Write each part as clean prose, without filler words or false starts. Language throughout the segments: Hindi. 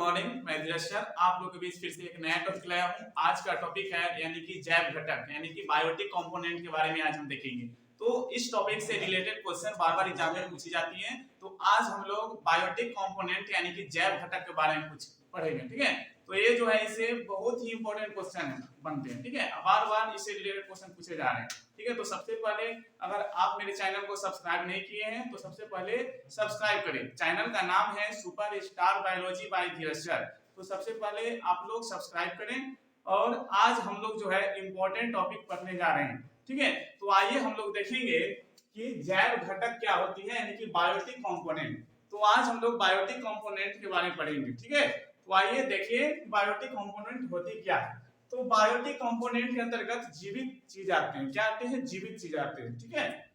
मॉर्निंग, मैं धीरज सर आप लोगों के बीच फिर से एक नया टॉपिक लाया हूँ। आज का टॉपिक है यानी कि जैव घटक यानी कि बायोटिक कंपोनेंट के बारे में आज हम देखेंगे। तो इस टॉपिक से रिलेटेड क्वेश्चन बार बार एग्जाम में पूछी जाती हैं। तो आज हम लोग बायोटिक कंपोनेंट यानी कि जैव घटक के बारे में कुछ पढ़ेंगे, ठीक है। तो ये जो है इसे बहुत ही इंपॉर्टेंट क्वेश्चन बनते हैं, ठीक है। बार बार इससे रिलेटेड क्वेश्चन पूछे जा रहे हैं, ठीक है। तो सबसे पहले अगर आप मेरे चैनल को सब्सक्राइब नहीं किए हैं तो सबसे पहले सब्सक्राइब करें। चैनल का नाम है super star biology by Dheeraj sir. तो सबसे पहले आप लोग सब्सक्राइब करें। और आज हम लोग जो है इंपॉर्टेंट टॉपिक पढ़ने जा रहे हैं, ठीक है। तो आइए हम लोग देखेंगे कि जैव घटक क्या होती है यानी कि बायोटिक कंपोनेंट। तो आज हम लोग बायोटिक कंपोनेंट के बारे में पढ़ेंगे, ठीक है। तो आइए देखिए बायोटिक कंपोनेंट होती क्या है। तो बायोटिक कंपोनेंट के अंतर्गत जीवित चीज आते हैं। क्या आते हैं? जीवित चीज आते हैं, ठीक है।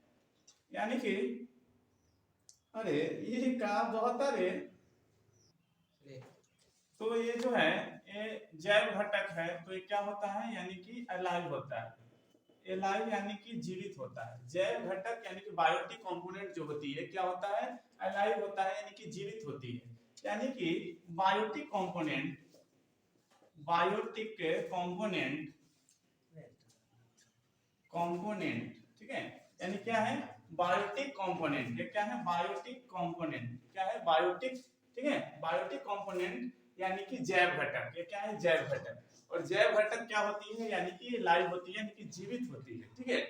यानी कि अरे ये का बहुत अरे तो ये जो है ये जैव घटक है। तो ये क्या होता है? यानी कि अलाइव होता है। एलाइव यानी कि जीवित होता है। जैव घटक यानी कि बायोटिक कंपोनेंट जो होती है क्या होता है? अलाइव होता है यानी कि जीवित होती है। यानी कि बायोटिक कंपोनेंट ठीक है। यानी क्या है? Biotic component. ये क्या है? Biotic component. क्या है? बायोटिक, ठीक है। बायोटिक कंपोनेंट यानी कि जैव घटक। ये क्या है? जैव घटक। और जैव घटक क्या होती है? यानी कि लाइव होती है यानी कि जीवित होती है, ठीक है।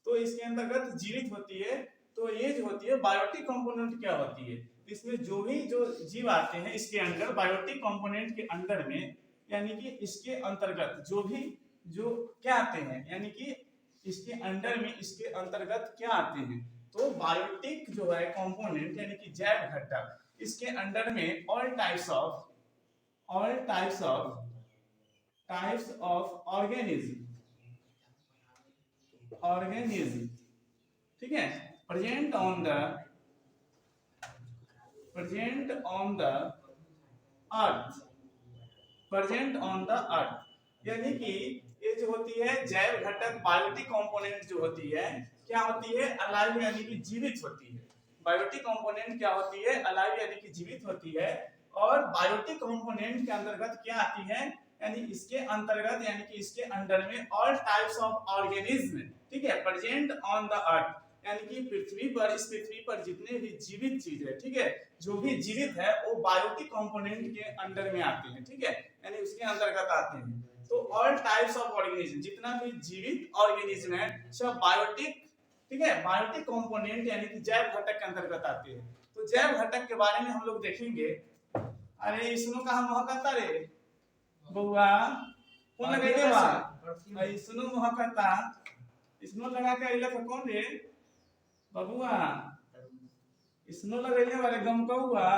तो इसके अंतर्गत जीवित होती है। तो ये जो होती है बायोटिक कंपोनेंट क्या होती है? इसमें जो जीव आते हैं इसके अंदर बायोटिक कंपोनेंट के अंदर में यानी कि इसके अंतर्गत जो क्या आते हैं यानी कि इसके अंडर में इसके अंतर्गत क्या आते हैं? तो बायोटिक जो है कंपोनेंट यानी कि जैव घटक इसके अंडर में ऑल टाइप्स ऑफ ऑर्गेनिज्म, ठीक है, प्रेजेंट ऑन द अर्थ। यानी कि ये जो होती है जैव घटक बायोटिक कंपोनेंट जो होती है क्या होती है? अलाइव यानी कि जीवित होती है। बायोटिक कंपोनेंट क्या होती है? अलाइव यानी कि जीवित होती है। और बायोटिक कंपोनेंट के अंतर्गत क्या आती है? यानी इसके अंतर्गत यानी कि इसके अंडर में ऑल टाइप्स ऑफ ऑर्गेनिज्म, ठीक है, प्रेजेंट ऑन द अर्थ। यानी कि इस पृथ्वी पर जितने भी जीवित चीज है, ठीक है, जो भी जीवित है वो बायोटिक कंपोनेंट के अंडर में आते हैं, ठीक है, यानी उसके अंतर्गत आते हैं। तो ऑल टाइप्स ऑफ ऑर्गेनिज्म, जितना भी जीवित ऑर्गेनिज्म है सब बायोटिक, ठीक है, बायोटिक कंपोनेंट यानी कि जैव घटक के अंतर्गत आते हैं। तो जैव घटक के बारे में हम लोग देखेंगे। अरे इसनो का हम महकता रे बउआ कौन लगेले बा? भाई सुनो महकता इसनो लगा के आइला तो कौन रे बबुआ? इसनो लगेले वाले गम कौआ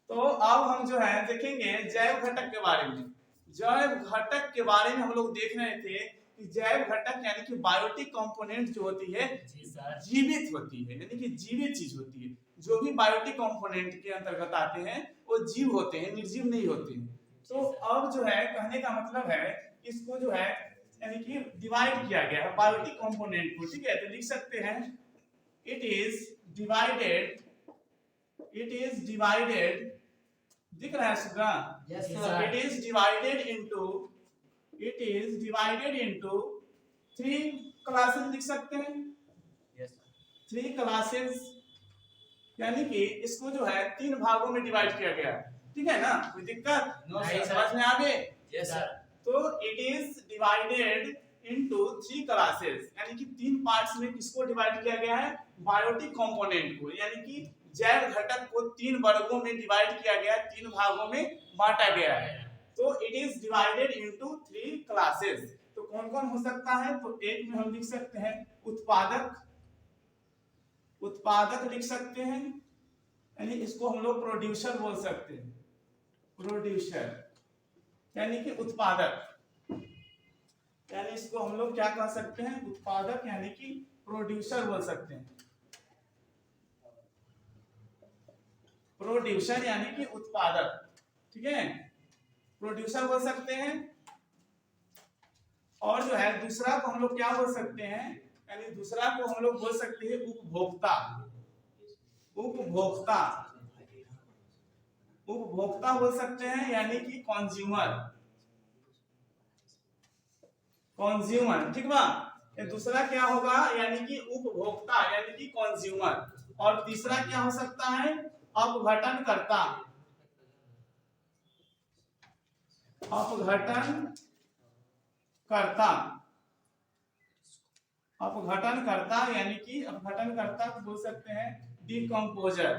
तो अब हम जो है देखेंगे जैव घटक के बारे में। जैव घटक के बारे में हम लोग देख रहे थे कि जैव घटक यानी कि बायोटिक कंपोनेंट जो होती है जीवित होती है यानी कि जीवित चीज होती है। जो भी बायोटिक कंपोनेंट के अंतर्गत आते हैं वो जीव होते हैं, निर्जीव नहीं होते हैं। तो अब जो है कहने का मतलब है इसको जो है यानी कि डिवाइड किया गया है बायोटिक कंपोनेंट को, ठीक है। तो लिख सकते हैं इट इज डिवाइडेड दिख रहा है सुगा? Yes, sir. It is divided into 3 classes लिख सकते हैं। Yes, 3 क्लासेस यानी कि इसको जो है 3 भागों में डिवाइड किया गया है, ठीक है ना? कोई दिक्कत? No, sir. समझ में आ गए? Yes, sir. तो it is divided into 3 classes यानी कि 3 पार्ट्स में किसको डिवाइड किया गया है? बायोटिक कंपोनेंट को, यानी कि जैव घटक को 3 वर्गों में डिवाइड किया गया है, 3 भागों में बांटा गया है। तो it is divided into 3 classes. तो कौन कौन हो सकता है? तो एक में हम लिख सकते हैं उत्पादक लिख सकते हैं, यानी इसको हम लोग प्रोड्यूसर बोल सकते हैं। प्रोड्यूसर यानी कि उत्पादक, यानी इसको हम लोग क्या कह सकते हैं? उत्पादक यानी कि प्रोड्यूसर बोल सकते हैं। प्रोड्यूसर यानी कि उत्पादक, ठीक है, प्रोड्यूसर बोल सकते हैं। और जो है दूसरा को हम लोग क्या बोल सकते हैं? यानी दूसरा को हम लोग बोल सकते हैं उपभोक्ता। उपभोक्ता, उपभोक्ता बोल सकते हैं यानी कि कंज्यूमर, कंज्यूमर, ठीक बा। ये दूसरा क्या होगा यानी कि उपभोक्ता यानी कि कंज्यूमर, और तीसरा क्या हो सकता है अपघटनकर्ता, अपघटनकर्ता, अपघटनकर्ता यानी कि अपघटनकर्ता को बोल सकते हैं डिकम्पोजर,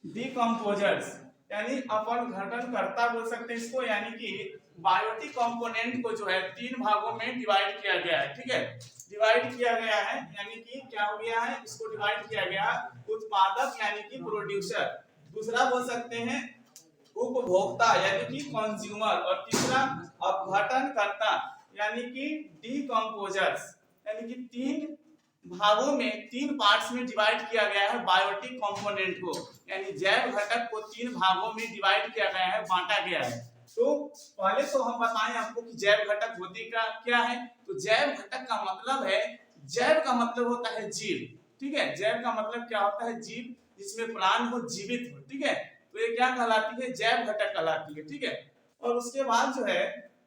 डिकम्पोजर्स यानी अपघटनकर्ता बोल सकते हैं इसको, यानी कि बायोटिक कंपोनेंट को जो है 3 भागों में डिवाइड किया गया है, ठीक है, डिवाइड किया गया है, यानी कि क्या हो गया है इसको डिवाइड किया गया उत्पादक यानी कि प्रोड्यूसर, दूसरा बोल सकते हैं उपभोक्ता यानी कि कंज्यूमर, और तीसरा अपघटनकर्ता यानी कि डिकम्पोजर्स, यानी कि 3 भागों में 3 पार्ट्स में डिवाइड किया गया है बायोटिक कंपोनेंट को, यानी जैव घटक को 3 भागों में डिवाइड किया गया है, बांटा गया है। तो पहले तो हम बताएं आपको कि जैव घटक होती क्या है। तो जैव घटक का मतलब है, जैव का मतलब होता है जीव, ठीक है, जैव का मतलब क्या होता है जीव, जिसमें प्राण हो, जीवित हो, ठीक है, तो ये क्या कहलाती है जैव घटक कहलाती है, ठीक है। और उसके बाद जो है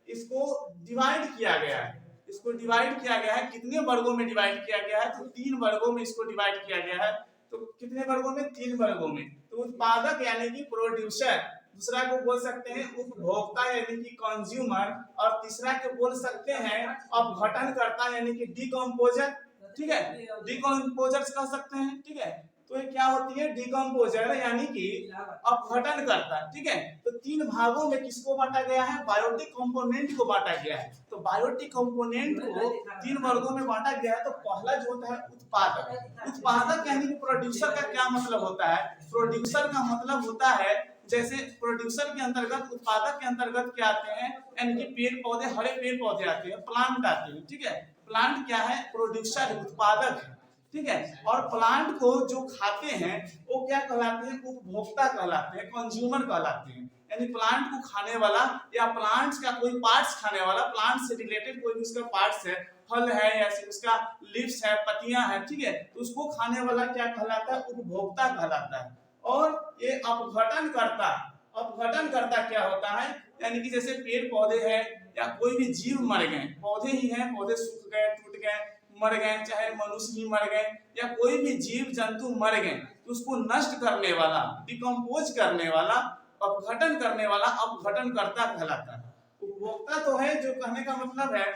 इसको डिवाइड किया गया है, इसको डिवाइड किया गया है, कितने वर्गों में डिवाइड किया गया है, तो 3 वर्गों में इसको डिवाइड किया गया है। तो कितने वर्गों में, 3 वर्गों में। तो उत्पादक यानी कि प्रोड्यूसर, दूसरा को बोल सकते हैं उपभोक्ता यानी कि कंज्यूमर, और तीसरा को बोल सकते हैं अपघटनकर्ता यानी कि डिकम्पोजर, ठीक है, डिकम्पोजर्स कह सकते हैं, ठीक है। तो ये क्या होती है डिकम्पोजर यानी कि अपघटनकर्ता, ठीक है। तो 3 भागों में किसको बांटा गया है, बायोटिक कंपोनेंट को बांटा गया है। तो बायोटिक कंपोनेंट को 3 वर्गों में बांटा गया है। तो पहला जो होता है उत्पादक, उत्पादक यानी कि प्रोड्यूसर का क्या मतलब होता है, प्रोड्यूसर का मतलब होता है, जैसे प्रोड्यूसर के अंतर्गत, उत्पादक के अंतर्गत क्या आते हैं, यानी कि पेड़ पौधे, हरे पेड़ पौधे आते हैं, प्लांट आते हैं, ठीक है। प्लांट क्या है, प्रोड्यूसर, उत्पादक है, ठीक है। और प्लांट को जो खाते हैं वो क्या कहलाते हैं, उपभोक्ता कहलाते हैं, कंज्यूमर कहलाते हैं, यानी प्लांट को खाने वाला या प्लांट्स का कोई पार्ट्स खाने वाला, प्लांट से रिलेटेड कोई भी उसका पार्ट्स है, फल है या उसका लीव्स है, पत्तियां है, ठीक है, तो उसको खाने वाला क्या कहलाता है, उपभोक्ता कहलाता है। और ये अपघटनकर्ता, अपघटनकर्ता क्या होता है, यानी कि जैसे पेड़ पौधे हैं या कोई भी जीव मर गए, पौधे ही हैं, पौधे सूख गए, टूट गए, मर गए, चाहे मनुष्य ही मर गए या कोई भी जीव जंतु मर गए, तो उसको नष्ट करने वाला, डिकम्पोज करने वाला, अपघटन करने वाला अपघटनकर्ता कहलाता है। उपभोक्ता तो है, जो कहने का मतलब है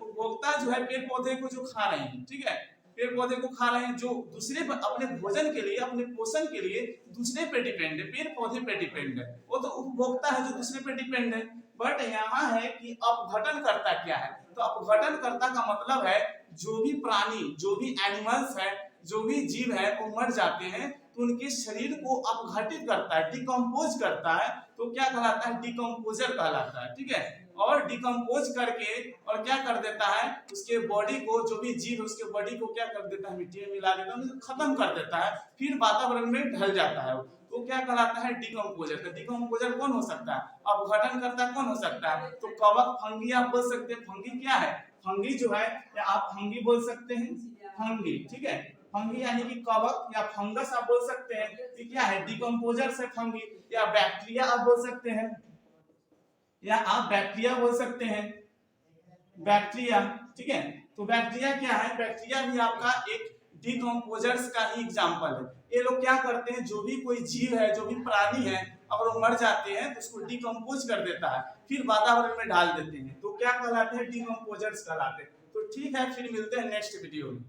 उपभोक्ता जो है पेड़ पौधे को जो खा रहे हैं, ठीक है, पेड़ पौधे को खा रहे हैं, जो दूसरे पर अपने भोजन के लिए, अपने पोषण के लिए दूसरे पे डिपेंड है, पेड़ पौधे पे डिपेंड है, वो तो उपभोक्ता है जो दूसरे पे डिपेंड है। बट यहाँ है कि अपघटनकर्ता क्या है, तो अपघटनकर्ता का मतलब है जो भी प्राणी, जो भी एनिमल्स है, जो भी जीव है वो मर जाते हैं, तो उनके शरीर को अपघटित करता है, डिकम्पोज करता है, तो क्या कहलाता है, डिकम्पोजर कहलाता है, ठीक है। और डिकम्पोज करके और क्या कर देता है, उसके बॉडी को, जो भी जीव है उसके बॉडी को क्या कर देता है, मिट्टी में मिला देता है, खत्म कर देता है, फिर वातावरण में ढल जाता है, तो क्या कहलाता है, डिकम्पोजर। तो डिकम्पोजर कौन हो सकता है, अपघटनकर्ता कौन हो सकता है, तो कवक, फंगी आप बोल सकते हैं। फंगी क्या है, फंगी जो है, या आप फंगी बोल सकते हैं, फंगी, ठीक है, फंगी यानी कि कवक या फंगस आप बोल सकते हैं, ये क्या है, डिकम्पोजर से फंगी, या बैक्टीरिया आप बोल सकते हैं, या आप बैक्टीरिया बोल सकते हैं, बैक्टीरिया, ठीक है। तो बैक्टीरिया क्या है, बैक्टीरिया भी आपका एक डिकम्पोजर्स का ही एग्जांपल है। ये लोग क्या करते हैं, जो भी कोई जीव है, जो भी प्राणी है, अगर वो मर जाते हैं तो उसको डिकम्पोज कर देता है, फिर वातावरण में डाल देते हैं, तो क्या कहलाते हैं, डिकम्पोजर्स कहलाते हैं। तो ठीक है, फिर मिलते हैं नेक्स्ट वीडियो में।